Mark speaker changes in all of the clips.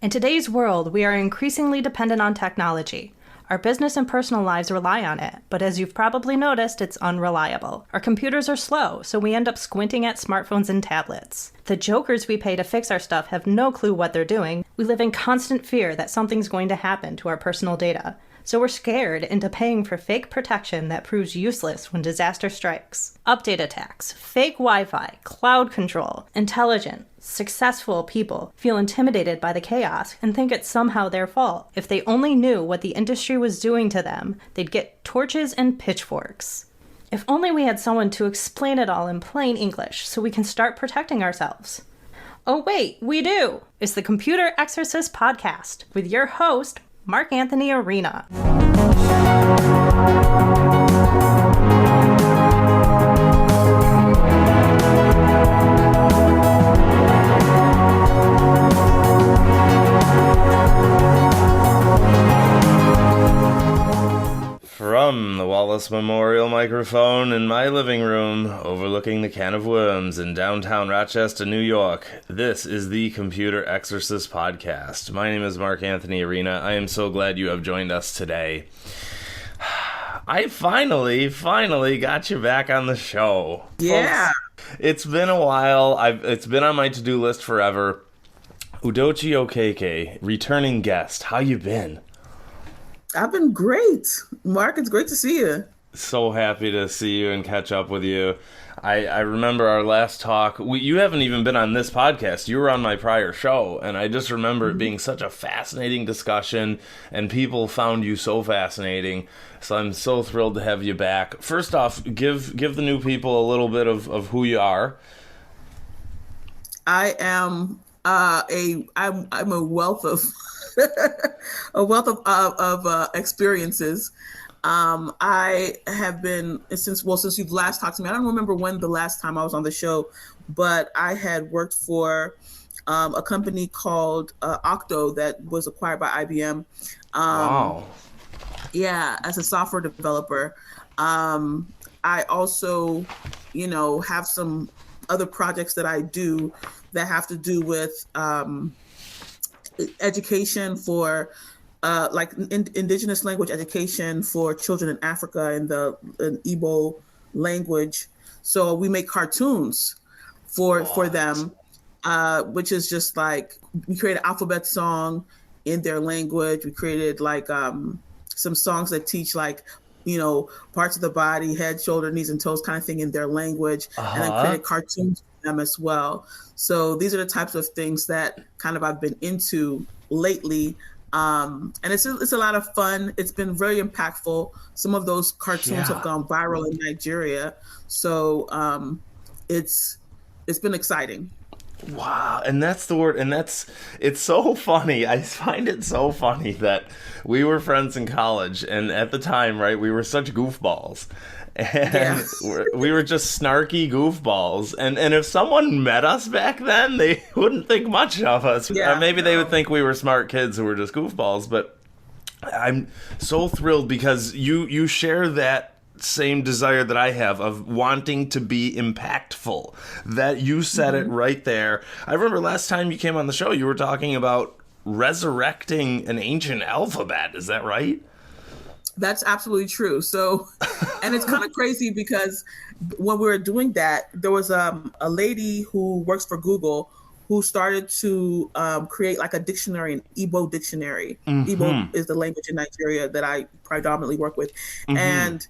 Speaker 1: In today's world, we are increasingly dependent on technology. Our business and personal lives rely on it, but as you've probably noticed, it's unreliable. Our computers are slow, so we end up squinting at smartphones and tablets. The jokers we pay to fix our stuff have no clue what they're doing. We live in constant fear that something's going to happen to our personal data. So we're scared into paying for fake protection that proves useless when disaster strikes. Update attacks, fake Wi-Fi, cloud control, intelligent, successful people feel intimidated by the chaos and think it's somehow their fault. If they only knew what the industry was doing to them, they'd get torches and pitchforks. If only we had someone to explain it all in plain English so we can start protecting ourselves. Oh wait, we do! It's the Computer Exorcist Podcast with your host, Mark Anthony Arena.
Speaker 2: From the Wallace Memorial microphone in my living room, overlooking the can of worms in downtown Rochester, New York, this is the Computer Exorcist Podcast. My name is Mark Anthony Arena. I am so glad you have joined us today. I finally got you back on the show.
Speaker 3: Yeah.
Speaker 2: Folks, it's been a while. It's been on my to-do list forever. Udochi Okeke, returning guest. How you been?
Speaker 3: I've been great. Mark, it's great to see you.
Speaker 2: So happy to see you and catch up with you. I remember our last talk. You haven't even been on this podcast. You were on my prior show, and I just remember it being such a fascinating discussion, and people found you so fascinating. So I'm so thrilled to have you back. First off, give the new people a little bit of who you are.
Speaker 3: I am I'm a wealth of experiences. I have been since you've last talked to me. I don't remember when the last time I was on the show, but I had worked for a company called Octo that was acquired by IBM.
Speaker 2: Wow.
Speaker 3: Yeah, as a software developer. I also, have some other projects that I do that have to do with education for indigenous language education for children in Africa in Igbo language. So we make cartoons for them, which is just like we create an alphabet song in their language. We created some songs that teach parts of the body, head, shoulder, knees, and toes kind of thing in their language, and then created cartoons for them as well. So these are the types of things that kind of I've been into lately. And it's a lot of fun. It's been very impactful. Some of those cartoons have gone viral in Nigeria. So it's been exciting.
Speaker 2: Wow, and that's the word, and it's so funny. I find it so funny that we were friends in college, and at the time, right, we were such goofballs. And we were just snarky goofballs. And if someone met us back then, they wouldn't think much of us. Maybe they would think we were smart kids who were just goofballs. But I'm so thrilled because you share that same desire that I have of wanting to be impactful. That you said it right there. I remember last time you came on the show, you were talking about resurrecting an ancient alphabet. Is that right?
Speaker 3: That's absolutely true. So, and it's kind of crazy because when we were doing that, there was a lady who works for Google who started to create like a dictionary, an Igbo dictionary. Igbo is the language in Nigeria that I predominantly work with. And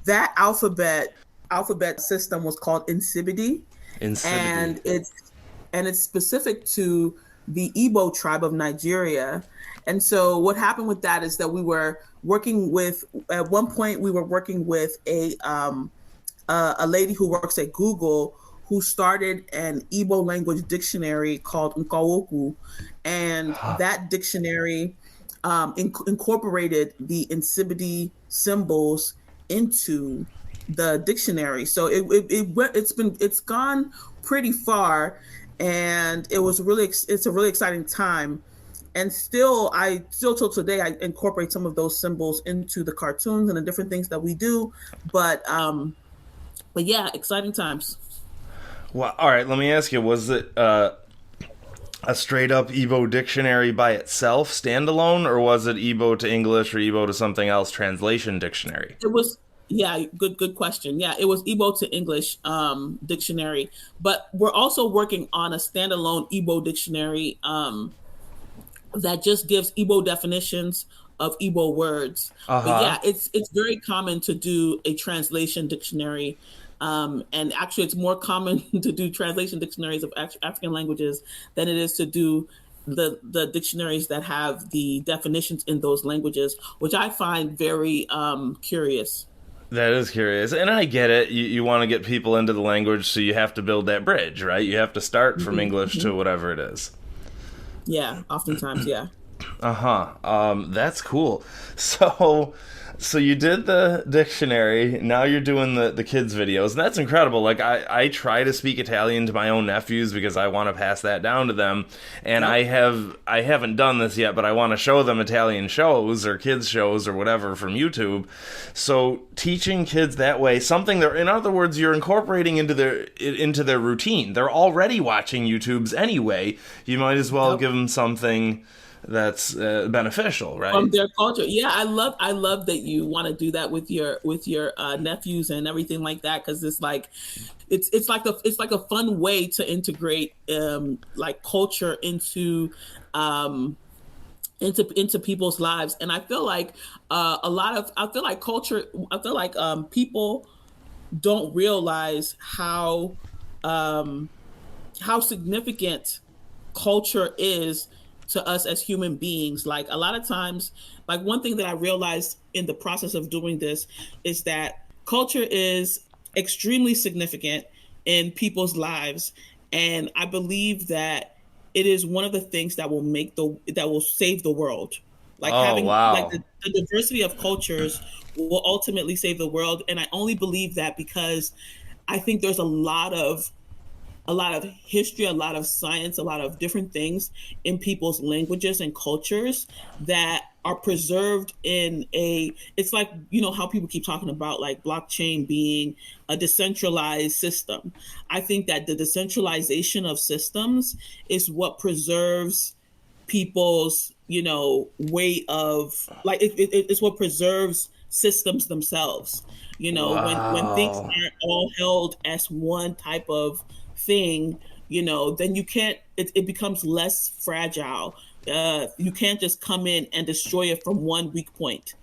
Speaker 3: that alphabet system was called Nsibidi. And it's specific to the Igbo tribe of Nigeria. And so what happened with that is that we were working with, at one point we were working with a lady who works at Google who started an Igbo language dictionary called Nkawoku. And that dictionary incorporated the Nsibidi symbols into the dictionary. So it's gone pretty far, and it's a really exciting time. And still till today, I incorporate some of those symbols into the cartoons and the different things that we do. But yeah, exciting times.
Speaker 2: Well, all right. Let me ask you: was it a straight up Igbo dictionary by itself, standalone, or was it Igbo to English or Igbo to something else translation dictionary?
Speaker 3: It was, yeah, good question. Yeah, it was Igbo to English dictionary, but we're also working on a standalone Igbo dictionary that just gives Igbo definitions of Igbo words. But
Speaker 2: Uh-huh.
Speaker 3: yeah, it's very common to do a translation dictionary. And actually, it's more common to do translation dictionaries of African languages than it is to do the dictionaries that have the definitions in those languages, which I find very curious.
Speaker 2: That is curious. And I get it. You want to get people into the language, so you have to build that bridge, right? You have to start from English to whatever it is.
Speaker 3: Yeah, oftentimes, yeah.
Speaker 2: Uh-huh. That's cool. So you did the dictionary, now you're doing the kids videos, and that's incredible. Like I try to speak Italian to my own nephews because I want to pass that down to them. And
Speaker 3: Yep.
Speaker 2: I haven't done this yet, but I want to show them Italian shows or kids shows or whatever from YouTube. So teaching kids that way, something that, in other words, you're incorporating into their routine. They're already watching YouTubes anyway. You might as well
Speaker 3: Yep.
Speaker 2: give them something that's beneficial, right?
Speaker 3: From their culture. Yeah, I love that you want to do that with your nephews and everything like that, because it's like it's like a fun way to integrate like culture um into people's lives. And I feel like I feel like culture, I feel like people don't realize um how significant culture is to us as human beings. Like a lot of times, like one thing that I realized in the process of doing this is that culture is extremely significant in people's lives. And I believe that it is one of the things that that will save the world. Like
Speaker 2: Oh,
Speaker 3: having like
Speaker 2: wow.
Speaker 3: the diversity of cultures will ultimately save the world. And I only believe that because I think there's a lot of history, a lot of science, a lot of different things in people's languages and cultures that are preserved in it's like, you know, how people keep talking about like blockchain being a decentralized system. I think that the decentralization of systems is what preserves people's, you know, way of like it's what preserves systems themselves. You know, when things
Speaker 2: Wow.
Speaker 3: aren't all held as one type of thing, you know, then you can't, it becomes less fragile. You can't just come in and destroy it from one weak point.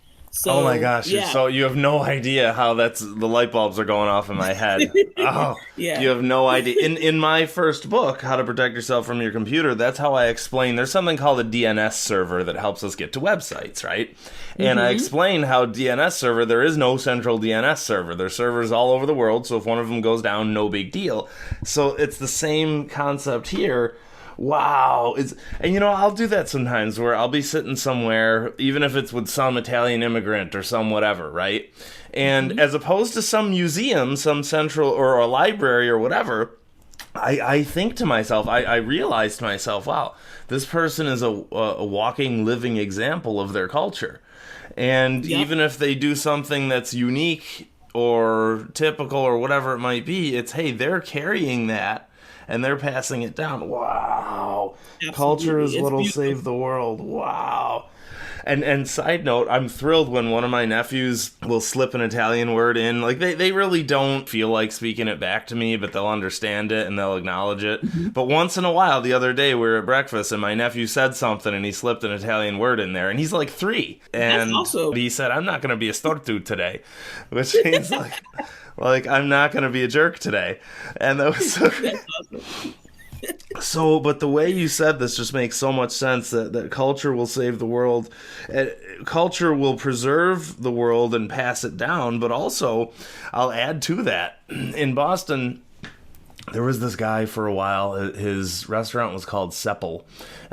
Speaker 2: Oh my
Speaker 3: So
Speaker 2: gosh,
Speaker 3: yeah.
Speaker 2: you have no idea how that's the light bulbs are going off in my head. Oh, you
Speaker 3: Yeah.
Speaker 2: have no idea. In my first book, How to Protect Yourself from Your Computer, that's how I explain there's something called a DNS server that helps us get to websites, right? And I
Speaker 3: Hmm.
Speaker 2: explain how DNS server, there is no central DNS server. There's servers all over the world, so if one of them goes down, no big deal. So it's the same concept here. Wow. And you know, I'll do that sometimes where I'll be sitting somewhere, even if it's with some Italian immigrant or some whatever, right? And
Speaker 3: Hmm.
Speaker 2: as opposed to some museum, some central or a library or whatever, I think to myself, I realize to myself, wow, this person is a walking, living example of their culture. And
Speaker 3: Yep.
Speaker 2: even if they do something that's unique or typical or whatever it might be, it's, hey, they're carrying that and they're passing it down. Wow. Culture
Speaker 3: Absolutely.
Speaker 2: is
Speaker 3: It's
Speaker 2: what'll
Speaker 3: beautiful.
Speaker 2: save the world. Wow. And side note, I'm thrilled when one of my nephews will slip an Italian word in. Like they really don't feel like speaking it back to me, but they'll understand it and they'll acknowledge it.
Speaker 3: Mhm.
Speaker 2: But once in a while, the other day we were at breakfast and my nephew said something and he slipped an Italian word in there, and he's like 3.
Speaker 3: That's
Speaker 2: And
Speaker 3: also
Speaker 2: he said, I'm not gonna be a stortu today. Which means like I'm not gonna be a jerk today. And that was so
Speaker 3: that's awesome.
Speaker 2: so, but the way you said this just makes so much sense that culture will save the world. Culture will preserve the world and pass it down, but also, I'll add to that. In Boston, there was this guy for a while. His restaurant was called Seppel,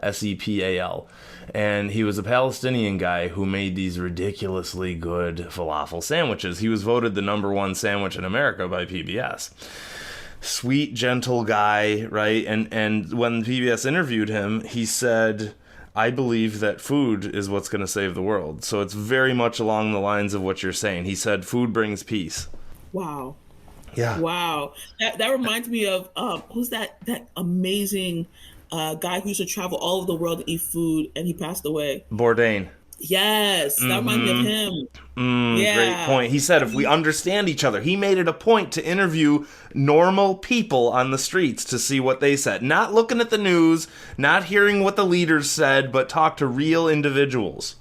Speaker 2: Sepal. And he was a Palestinian guy who made these ridiculously good falafel sandwiches. He was voted the #1 sandwich in America by PBS. Sweet, gentle guy, right? And when PBS interviewed him, he said, I believe that food is what's going to save the world. So it's very much along the lines of what you're saying. He said, food brings peace.
Speaker 3: Wow.
Speaker 2: Yeah.
Speaker 3: Wow. That reminds me of who's that amazing guy who used to travel all over the world to eat food, and he passed away.
Speaker 2: Bourdain.
Speaker 3: Yes, that reminded me of him.
Speaker 2: Great point. He said if we understand each other, he made it a point to interview normal people on the streets to see what they said. Not looking at the news, not hearing what the leaders said, but talk to real individuals.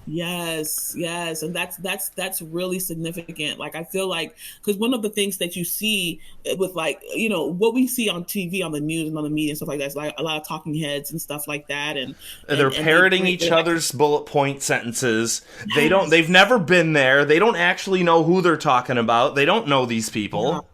Speaker 3: Yes, and that's really significant. Like, I feel like, because one of the things that you see with, like, you know, what we see on TV, on the news and on the media and stuff like that, is like a lot of talking heads and stuff like that, and
Speaker 2: they're parroting each other's bullet point sentences. They've never been there. They don't actually know who they're talking about. They don't know these people.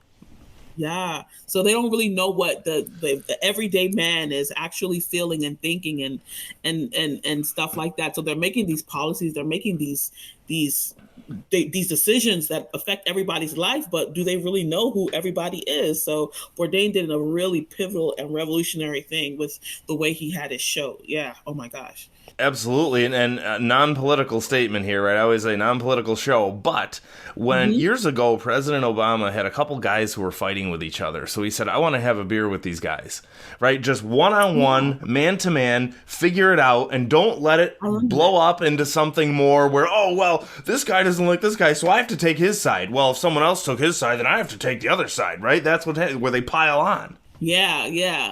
Speaker 3: Yeah. So they don't really know what the everyday man is actually feeling and thinking and stuff like that. So they're making these policies, they're making these decisions that affect everybody's life, but do they really know who everybody is? So Bourdain did a really pivotal and revolutionary thing with the way he had his show. Yeah. Oh my gosh.
Speaker 2: Absolutely, and a non-political statement here, right? I always say non-political show, but when years ago, President Obama had a couple guys who were fighting with each other, so he said, I want to have a beer with these guys, right? Just one-on-one, man-to-man, figure it out, and don't let it blow up into something more where, oh, well, this guy doesn't like this guy, so I have to take his side. Well, if someone else took his side, then I have to take the other side, right? That's where they pile on. Yeah,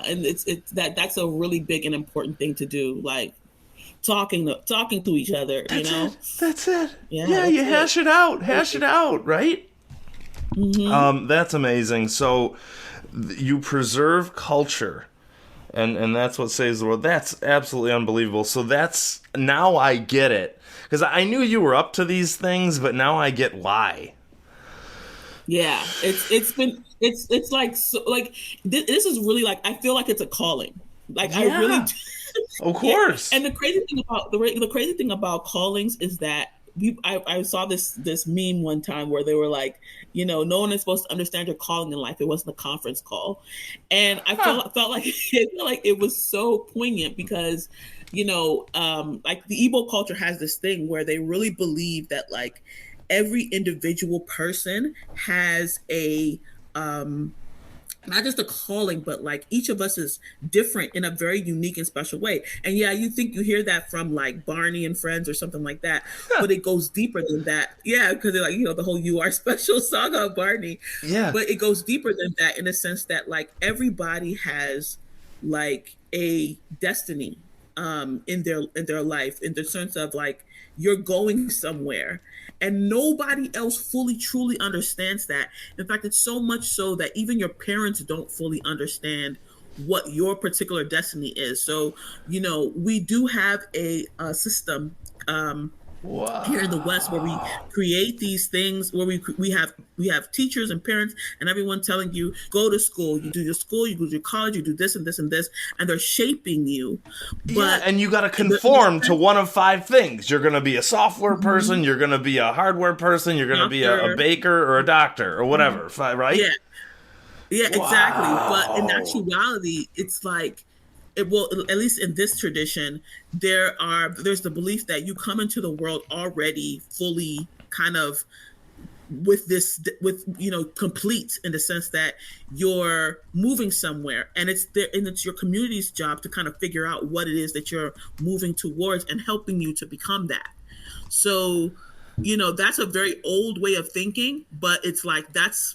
Speaker 3: and that's a really big and important thing to do, like, talking to each other, you know?
Speaker 2: That's it. Yeah, you hash it out, right? That's amazing. So you preserve culture, and that's what saves the world. That's absolutely unbelievable. So now I get it, because I knew you were up to these things, but now I get why.
Speaker 3: Yeah, it's like, so, like, this is really, like, I feel like it's a calling. Like, I really do.
Speaker 2: Of course.
Speaker 3: Yeah. And the crazy thing about callings is that I saw this meme one time where they were like, you know, no one is supposed to understand your calling in life. It wasn't a conference call, and I felt like it was so poignant because, you know, like the Igbo culture has this thing where they really believe that, like, every individual person has a not just a calling, but like each of us is different in a very unique and special way. And yeah, you think you hear that from like Barney and Friends or something like that, but it goes deeper than that. Yeah, because they're like, you know, the whole "You Are Special" saga of Barney. Yeah, but it goes deeper than that in the sense that, like, everybody has like a destiny in their life, in the sense of, like, you're going somewhere. And nobody else fully, truly understands that. In fact, it's so much so that even your parents don't fully understand what your particular destiny is. So, you know, we do have a system here in the West where we create these things where we have teachers and parents and everyone telling you, go to school, you do your school, you go to your college, you do this and this and this, and they're shaping you. But
Speaker 2: and you got to conform to one of 5 things. You're going to be a software person, you're going to be a hardware person, you're going to be a baker or a doctor or whatever, right?
Speaker 3: Yeah, exactly. But in actuality, it's like, well, at least in this tradition, there's the belief that you come into the world already fully kind of with you know, complete, in the sense that you're moving somewhere, and it's your community's job to kind of figure out what it is that you're moving towards and helping you to become that. So, you know, that's a very old way of thinking, but it's like that's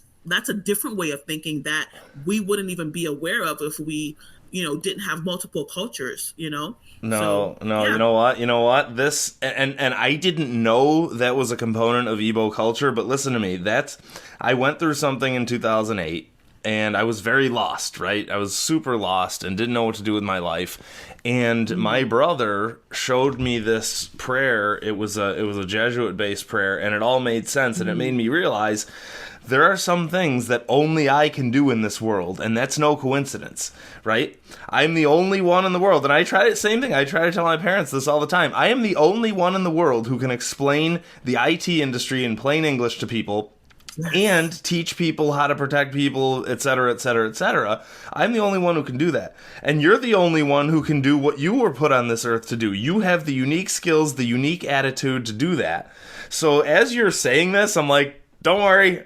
Speaker 3: a different way of thinking that we wouldn't even be aware of if we, you know, didn't have multiple cultures, you know?
Speaker 2: No, yeah. You know what? This, and I didn't know that was a component of Igbo culture, but listen to me, I went through something in 2008, and I was very lost, right? I was super lost and didn't know what to do with my life. And my brother showed me this prayer. It was a Jesuit-based prayer, and it all made sense, and it made me realize there are some things that only I can do in this world, and that's no coincidence, right? I'm the only one in the world, and I try to tell my parents this all the time. I am the only one in the world who can explain the IT industry in plain English to people and teach people how to protect people, et cetera, et cetera, et cetera. I'm the only one who can do that. And you're the only one who can do what you were put on this earth to do. You have the unique skills, the unique attitude to do that. So as you're saying this, I'm like, Don't worry.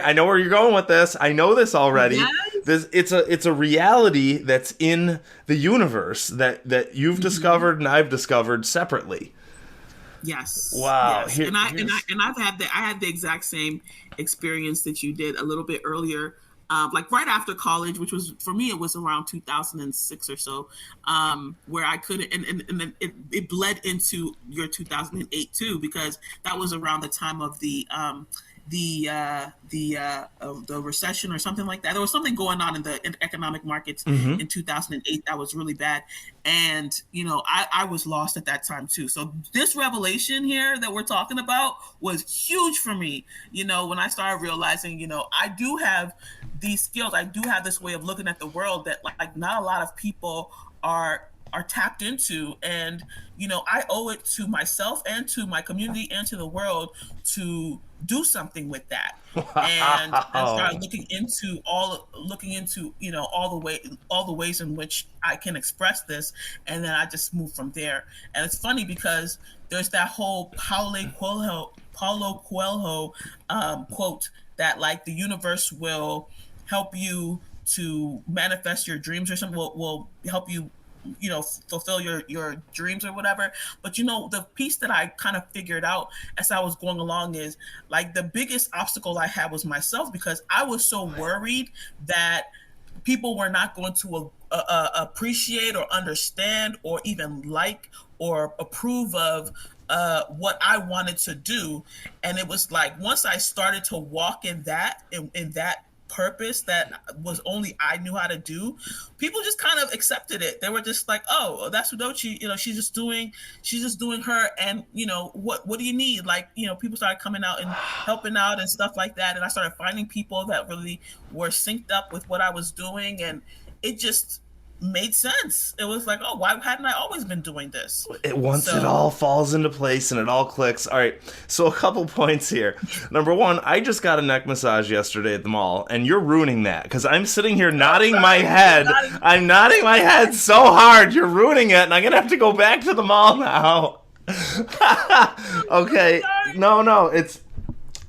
Speaker 2: I know where you're going with this. I know this already.
Speaker 3: Yes.
Speaker 2: It's a reality that's in the universe that you've discovered and I've discovered separately.
Speaker 3: Yes.
Speaker 2: Wow.
Speaker 3: Yes. I had the exact same experience that you did a little bit earlier. Like right after college, which was for me, it was around 2006 or so, where I couldn't, and then it bled into your 2008 too, because that was around the time of the recession or something like that. There was something going on in the economic markets in 2008 that was really bad, and I was lost at that time too. So this revelation here that we're talking about was huge for me. When I started realizing, I do have these skills, I do have this way of looking at the world that like not a lot of people are tapped into, and I owe it to myself and to my community and to the world to do something with that. And start looking into all the ways in which I can express this, and then I just move from there. And it's funny because there's that whole Paulo Coelho quote that like the universe will help you to manifest your dreams, or something will help you fulfill your dreams or whatever. But the piece that I kind of figured out as I was going along is like the biggest obstacle I had was myself, because I was so worried that people were not going to appreciate or understand or even like or approve of what I wanted to do. And it was like once I started to walk in that purpose that was only I knew how to do, people just kind of accepted it. They were just like, oh, that's Udochi, she's just doing her, and what do you need? Like, people started coming out and helping out and stuff like that, and I started finding people that really were synced up with what I was doing, and it just made sense. It was like, oh, why hadn't I always been doing this?
Speaker 2: It all falls into place and it all clicks. All right, so a couple points here. Number one, I just got a neck massage yesterday at the mall, and you're ruining that because I'm sitting here nodding my head. I'm nodding my head so hard. You're ruining it, and I'm gonna have to go back to the mall now. Okay, no,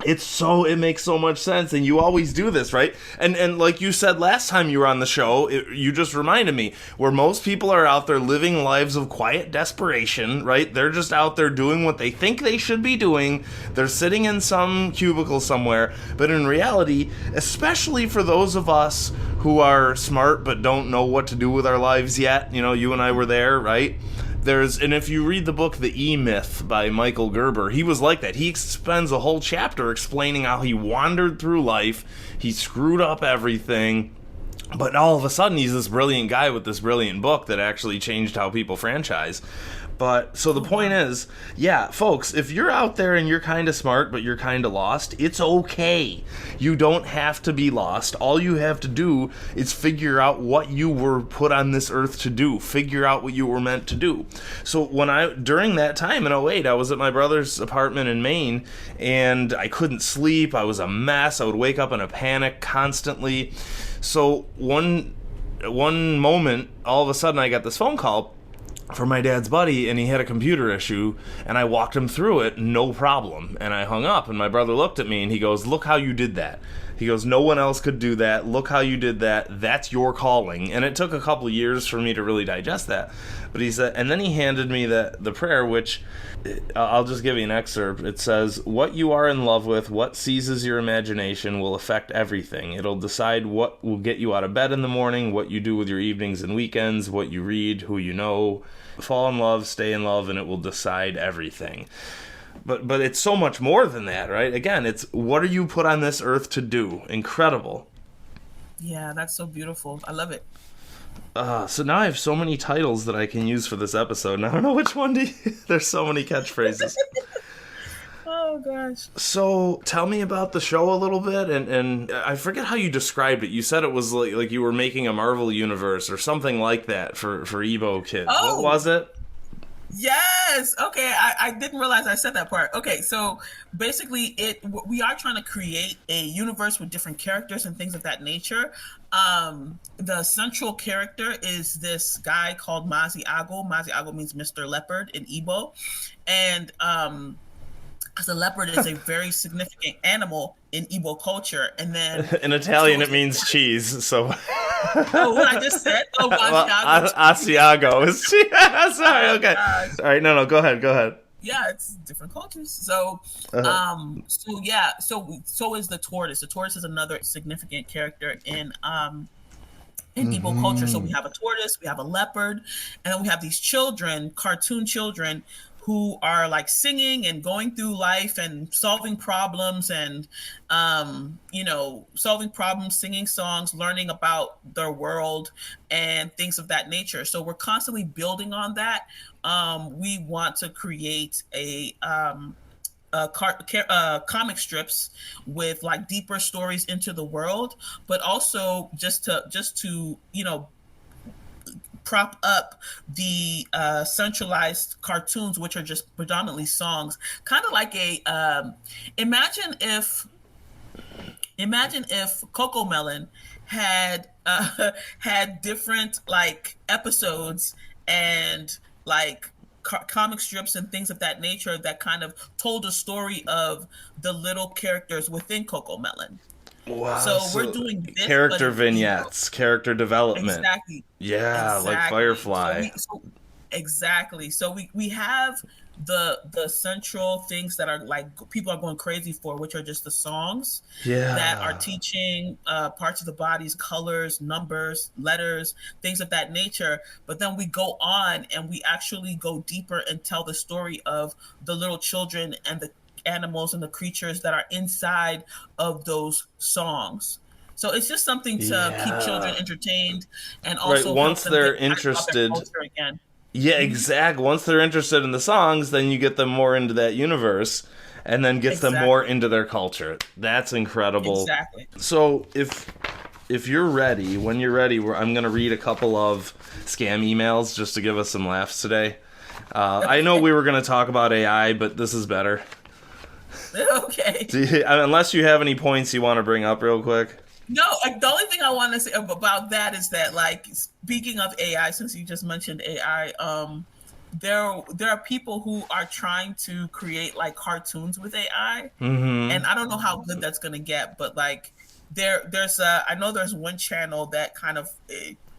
Speaker 2: it makes so much sense, and you always do this, right? And like you said last time you were on the show, you just reminded me, where most people are out there living lives of quiet desperation, right? They're just out there doing what they think they should be doing. They're sitting in some cubicle somewhere, but in reality, especially for those of us who are smart but don't know what to do with our lives yet, you and I were there, right? And if you read the book The E-Myth by Michael Gerber, he was like that. He spends a whole chapter explaining how he wandered through life, he screwed up everything, but all of a sudden he's this brilliant guy with this brilliant book that actually changed how people franchise. But, so the point is, yeah, folks, if you're out there and you're kind of smart, but you're kind of lost, it's okay. You don't have to be lost. All you have to do is figure out what you were put on this earth to do. Figure out what you were meant to do. So during that time in 2008, I was at my brother's apartment in Maine, and I couldn't sleep. I was a mess. I would wake up in a panic constantly. So one moment, all of a sudden, I got this phone call from my dad's buddy, and he had a computer issue, and I walked him through it, no problem. And I hung up, and my brother looked at me, and he goes, look how you did that. He goes, no one else could do that. Look how you did that. That's your calling. And it took a couple of years for me to really digest that. But he said, and then he handed me the prayer, which I'll just give you an excerpt. It says, what you are in love with, what seizes your imagination will affect everything. It'll decide what will get you out of bed in the morning, what you do with your evenings and weekends, what you read, who you know. Fall in love, stay in love, and it will decide everything. But it's so much more than that, right? Again, it's what are you put on this earth to do? Incredible.
Speaker 3: Yeah, that's so beautiful. I love it.
Speaker 2: So now I have so many titles that I can use for this episode, and I don't know which one to use. There's so many catchphrases.
Speaker 3: Oh, gosh.
Speaker 2: So tell me about the show a little bit, and I forget how you described it. You said it was like you were making a Marvel universe or something like that for Igbo kids.
Speaker 3: Oh.
Speaker 2: What was it?
Speaker 3: Yes. Okay. I didn't realize I said that part. Okay. So basically we are trying to create a universe with different characters and things of that nature. The central character is this guy called Mazi Ago. Mazi Ago means Mr. Leopard in Igbo. And because the leopard is a very significant animal in Igbo culture. And then
Speaker 2: In Italian,
Speaker 3: so
Speaker 2: it means cheese. So,
Speaker 3: oh, what I just said? Oh,
Speaker 2: well,
Speaker 3: Asiago.
Speaker 2: Asiago is cheese. Sorry.
Speaker 3: Oh,
Speaker 2: Okay.
Speaker 3: gosh.
Speaker 2: All right. No. Go ahead. Go ahead.
Speaker 3: Yeah, it's different cultures. So, so yeah, so is the tortoise. The tortoise is another significant character in Igbo culture. So we have a tortoise, we have a leopard, and then we have these children, cartoon children, who are like singing and going through life and solving problems and solving problems, singing songs, learning about their world and things of that nature. So we're constantly building on that. We want to create comic strips with like deeper stories into the world, but also just to prop up the centralized cartoons, which are just predominantly songs, kind of like imagine if Cocomelon had had different like episodes and like comic strips and things of that nature that kind of told a story of the little characters within Cocomelon.
Speaker 2: Wow.
Speaker 3: So we're doing this,
Speaker 2: character vignettes, character development.
Speaker 3: Exactly.
Speaker 2: Yeah, like Firefly.
Speaker 3: Exactly. So we have the central things that are like people are going crazy for, which are just the songs that are teaching parts of the body's colors, numbers, letters, things of that nature. But then we go on and we actually go deeper and tell the story of the little children and the animals and the creatures that are inside of those songs. So it's just something to keep children entertained and also
Speaker 2: once they're interested
Speaker 3: again.
Speaker 2: Yeah, exactly. Once they're interested in the songs, then you get them more into that universe and then gets them more into their culture. That's incredible.
Speaker 3: Exactly.
Speaker 2: So if you're ready, when you're ready, I'm going to read a couple of scam emails just to give us some laughs today. I know we were going to talk about AI, but this is better.
Speaker 3: Okay.
Speaker 2: Unless you have any points you want to bring up real quick.
Speaker 3: No, the only thing I want to say about that is that, like, speaking of AI, since you just mentioned AI, there are people who are trying to create like cartoons with AI, and I don't know how good that's gonna get, but like I know there's one channel that kind of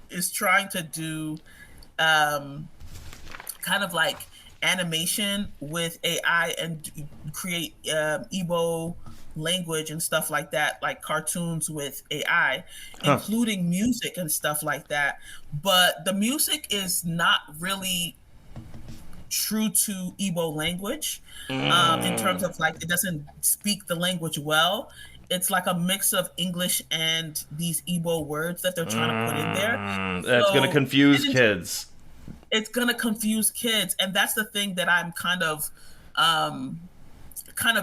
Speaker 3: is trying to do kind of like animation with AI and create Igbo language and stuff like that, like cartoons with AI, including music and stuff like that. But the music is not really true to Igbo language in terms of like it doesn't speak the language well. It's like a mix of English and these Igbo words that they're trying to put in there.
Speaker 2: That's going to confuse kids.
Speaker 3: It's going to confuse kids. And that's the thing that I'm kind of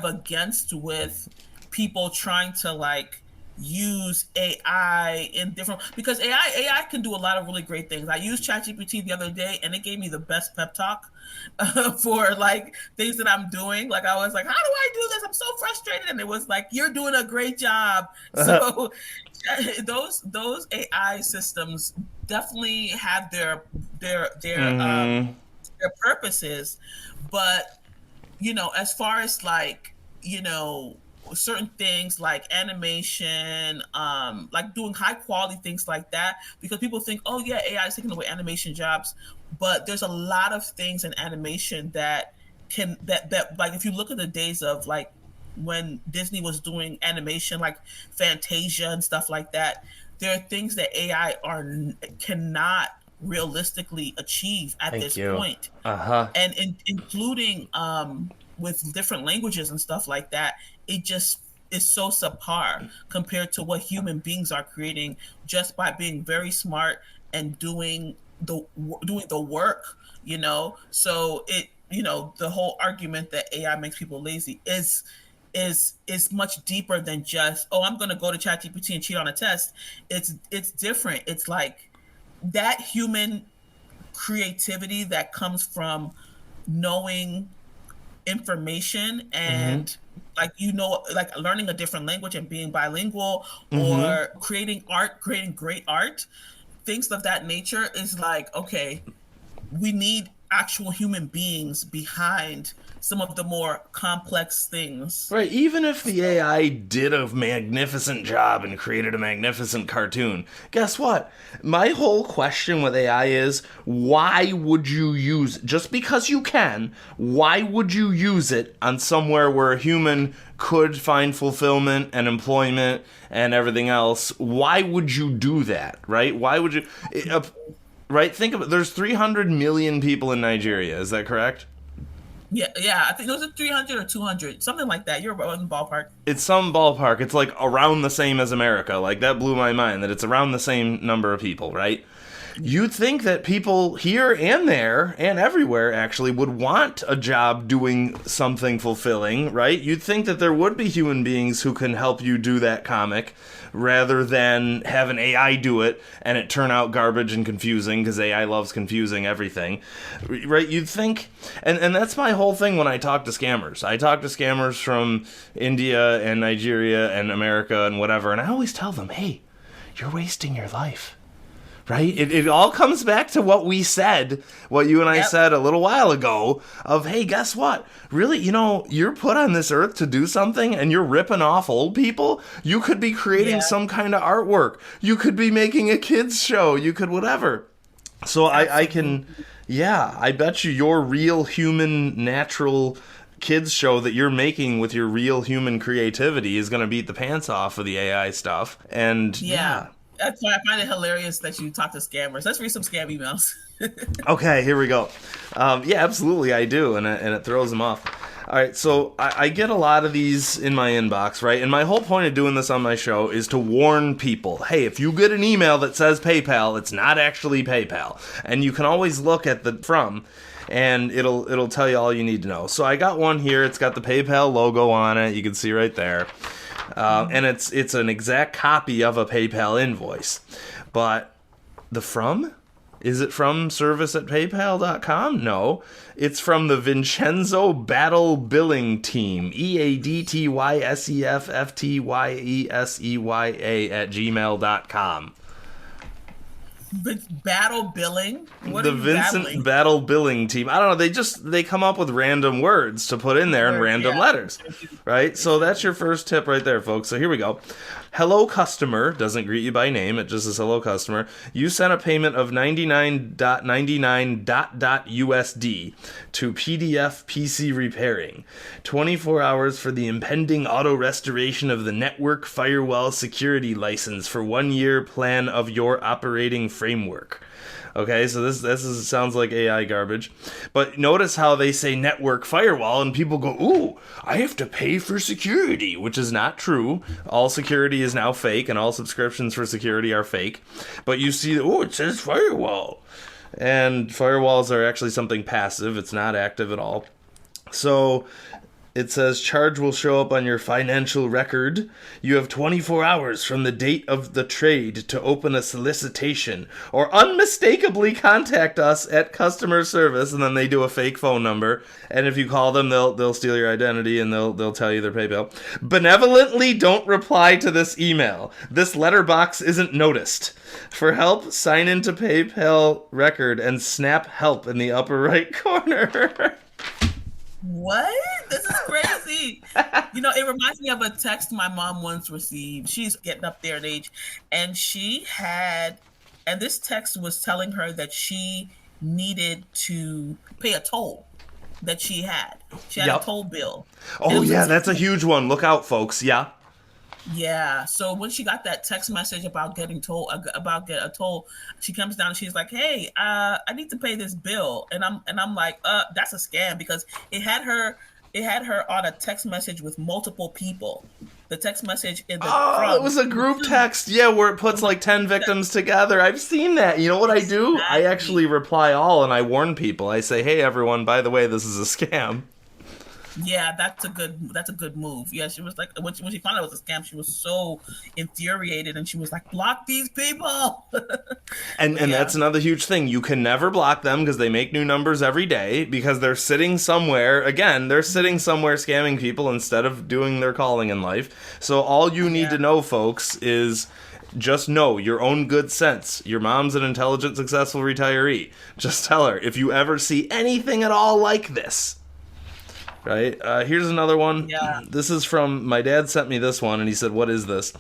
Speaker 3: against with people trying to like use AI in different, because AI can do a lot of really great things. I used ChatGPT the other day and it gave me the best pep talk for like things that I'm doing. Like I was like, how do I do this? I'm so frustrated. And it was like, you're doing a great job. So those AI systems definitely have their purposes. But, as far as like, certain things like animation, like doing high quality things like that, because people think, oh yeah, AI is taking away animation jobs, but there's a lot of things in animation that like if you look at the days of like when Disney was doing animation like Fantasia and stuff like that, there are things that AI cannot realistically achieve at this point. And including with different languages and stuff like that, it just is so subpar compared to what human beings are creating just by being very smart and doing the work, So it, the whole argument that AI makes people lazy is much deeper than just, oh, I'm going to go to ChatGPT and cheat on a test. It's different. It's like that human creativity that comes from knowing information and like like learning a different language and being bilingual or creating great art, things of that nature is like, okay, actual human beings behind some of the more complex things.
Speaker 2: Right, even if the AI did a magnificent job and created a magnificent cartoon, guess what? My whole question with AI is, why would you use, just because you can, why would you use it on somewhere where a human could find fulfillment and employment and everything else? Why would you do that, right? Why would you, right? Think of it, there's 300 million people in Nigeria, is that correct?
Speaker 3: Yeah. I think those are 300 or 200, something like that. You're in the ballpark.
Speaker 2: It's some ballpark. It's like around the same as America. Like, that blew my mind that it's around the same number of people, right? You'd think that people here and there and everywhere actually would want a job doing something fulfilling, right? You'd think that there would be human beings who can help you do that comic rather than have an AI do it and it turn out garbage and confusing, because AI loves confusing everything, right? You'd think, and that's my whole thing when I talk to scammers. I talk to scammers from India and Nigeria and America and whatever, and I always tell them, hey, you're wasting your life. Right? It all comes back to what we said, what you and I said a little while ago, of, hey, guess what? Really, you're put on this earth to do something and you're ripping off old people. You could be creating some kind of artwork. You could be making a kids show. You could whatever. So I bet you your real human natural kids show that you're making with your real human creativity is going to beat the pants off of the AI stuff. And
Speaker 3: that's why I find it hilarious that you talk to scammers. Let's read some scam emails.
Speaker 2: Okay, here we go. Yeah, absolutely, I do, and it throws them off. All right, so I get a lot of these in my inbox, right? And my whole point of doing this on my show is to warn people, hey, if you get an email that says PayPal, it's not actually PayPal. And you can always look at the from, and it'll tell you all you need to know. So I got one here. It's got the PayPal logo on it. You can see right there. And it's an exact copy of a PayPal invoice. But the from? Is it from service@paypal.com? No. It's from the Vincenzo Battle Billing Team. EADTYSEFFTYESEYA@gmail.com.
Speaker 3: Battle billing? What
Speaker 2: the
Speaker 3: are you
Speaker 2: Vincent
Speaker 3: battling?
Speaker 2: Battle Billing Team. I don't know. They come up with random words to put in there and random letters, right? So that's your first tip right there, folks. So here we go. Hello, customer. Doesn't greet you by name. It just says hello, customer. You sent a payment of 99.99 to PDF PC Repairing. 24 hours for the impending auto restoration of the network firewall security license for 1 year plan of your operating framework. Okay, so this sounds like AI garbage. But notice how they say network firewall and people go, ooh, I have to pay for security, which is not true. All security is now fake and all subscriptions for security are fake. But you see, oh, it says firewall. And firewalls are actually something passive. It's not active at all. So it says charge will show up on your financial record. You have 24 hours from the date of the trade to open a solicitation or unmistakably contact us at customer service, and then they do a fake phone number. And if you call them, they'll steal your identity and they'll tell you their PayPal. Benevolently don't reply to this email. This letterbox isn't noticed. For help, sign into PayPal record and snap help in the upper right corner.
Speaker 3: What? This is crazy. It reminds me of a text my mom once received. She's getting up there in age. And this text was telling her that she needed to pay a toll that she had. She had a toll bill.
Speaker 2: Oh, yeah, that's a huge one. Look out, folks. Yeah.
Speaker 3: Yeah. So when she got that text message about getting told a toll, she comes down and she's like, "Hey, I need to pay this bill," and I'm like, that's a scam, because it had her on a text message with multiple people. The text message in the
Speaker 2: it was a group text, where it puts like 10 victims together. I've seen that. You know what I do? I actually reply all and I warn people. I say, "Hey, everyone, by the way, this is a scam."
Speaker 3: Yeah, that's a good move. Yeah, she was like, when she found out it was a scam, she was so infuriated, and she was like, "Block these people."
Speaker 2: And that's another huge thing. You can never block them because they make new numbers every day, because they're sitting somewhere. Again, they're sitting somewhere scamming people instead of doing their calling in life. So all you need to know, folks, is Just know your own good sense. Your mom's an intelligent, successful retiree. Just tell her, if you ever see anything at all like this. Right? Here's another one.
Speaker 3: Yeah.
Speaker 2: This is from, my dad sent me this one, and he said, what is this?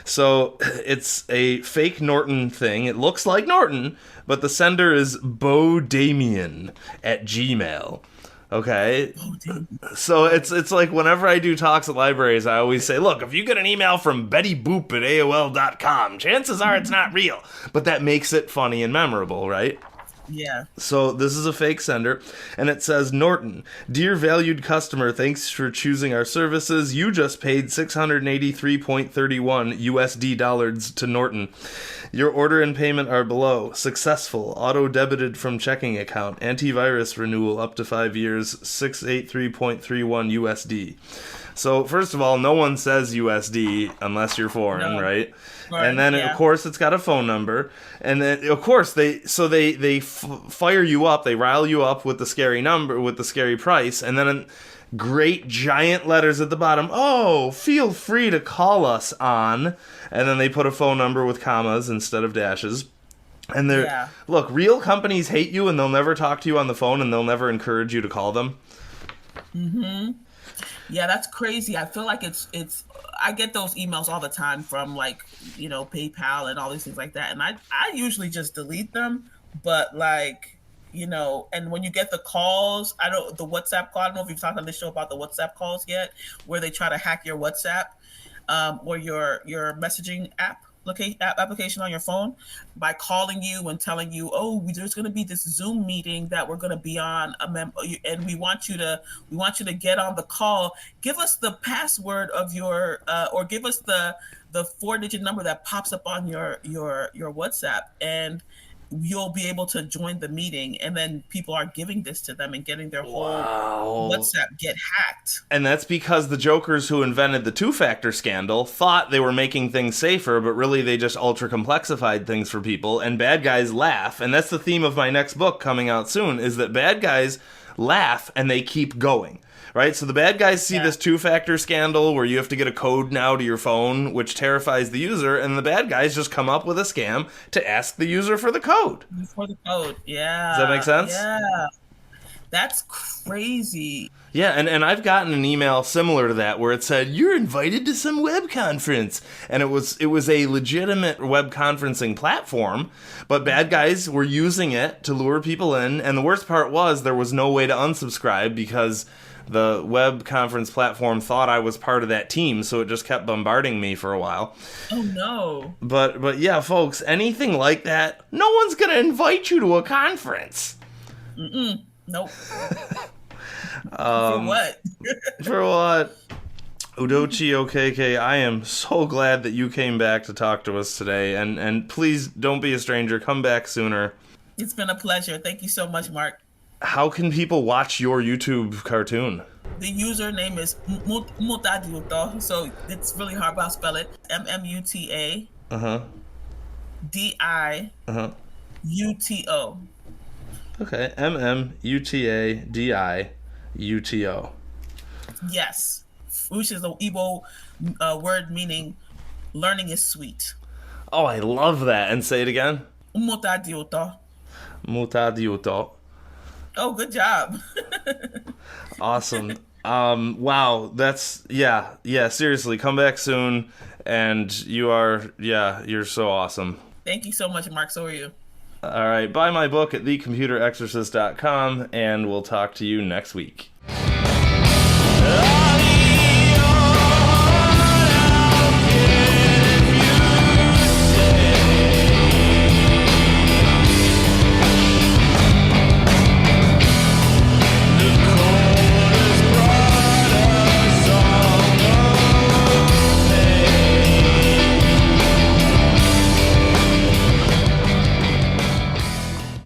Speaker 2: So, it's a fake Norton thing. It looks like Norton, but the sender is bodamian@gmail.com. Okay? So, it's like whenever I do talks at libraries, I always say, look, if you get an email from bettyboop@aol.com, chances are it's not real. But that makes it funny and memorable, right?
Speaker 3: Yeah.
Speaker 2: So this is a fake sender, and it says, Norton, dear valued customer, thanks for choosing our services. You just paid $683.31 USD dollars to Norton. Your order and payment are below. Successful. Auto-debited from checking account. Antivirus renewal up to 5 years. $683.31 USD. So, first of all, no one says USD unless you're foreign, right? And then, of course, it's got a phone number. And then, of course, they fire you up. They rile you up with the scary number, with the scary price. And then in great giant letters at the bottom, oh, feel free to call us on. And then they put a phone number with commas instead of dashes. And they're, look, real companies hate you, and they'll never talk to you on the phone, and they'll never encourage you to call them.
Speaker 3: Mm-hmm. Yeah, that's crazy. I feel like it's I get those emails all the time from, like, you know, PayPal and all these things like that. And I usually just delete them. But, like, you know, and when you get the calls, the WhatsApp call, I don't know if you've talked on this show about the WhatsApp calls yet, where they try to hack your WhatsApp or your messaging application on your phone by calling you and telling you, oh, there's going to be this Zoom meeting that we're going to be on, and we want you to get on the call. Give us the password of your or give us the 4-digit number that pops up on your WhatsApp, and you'll be able to join the meeting. And then people are giving this to them and getting their whole WhatsApp get hacked.
Speaker 2: And that's because the jokers who invented the two-factor scandal thought they were making things safer, but really they just ultra-complexified things for people, and bad guys laugh. And that's the theme of my next book coming out soon, is that bad guys laugh and they keep going. Right? So the bad guys see this two-factor scandal where you have to get a code now to your phone, which terrifies the user, and the bad guys just come up with a scam to ask the user for the code.
Speaker 3: For the code, yeah.
Speaker 2: Does that make sense?
Speaker 3: Yeah. That's crazy.
Speaker 2: Yeah, and I've gotten an email similar to that where it said, you're invited to some web conference. And it was a legitimate web conferencing platform, but bad guys were using it to lure people in. And the worst part was there was no way to unsubscribe because the web conference platform thought I was part of that team, so it just kept bombarding me for a while.
Speaker 3: Oh, no.
Speaker 2: But yeah, folks, anything like that, no one's going to invite you to a conference.
Speaker 3: Nope.
Speaker 2: For
Speaker 3: what?
Speaker 2: For what? Udochi Okeke, I am so glad that you came back to talk to us today, and please don't be a stranger. Come back sooner.
Speaker 3: It's been a pleasure. Thank you so much, Mark.
Speaker 2: How can people watch your YouTube cartoon?
Speaker 3: The username is Mutadiuto, so it's really hard, but I'll spell it. MMUTA. DIUTO.
Speaker 2: Okay, MMUTADIUTO.
Speaker 3: Yes, which is the Igbo word meaning learning is sweet.
Speaker 2: Oh, I love that. And say it again.
Speaker 3: Mutadiuto.
Speaker 2: Mutadiuto.
Speaker 3: Oh, good job.
Speaker 2: Awesome. Wow, that's, yeah, seriously, come back soon, and you're so awesome.
Speaker 3: Thank you so much, Mark. So are you.
Speaker 2: All right, buy my book at thecomputerexorcist.com, and we'll talk to you next week.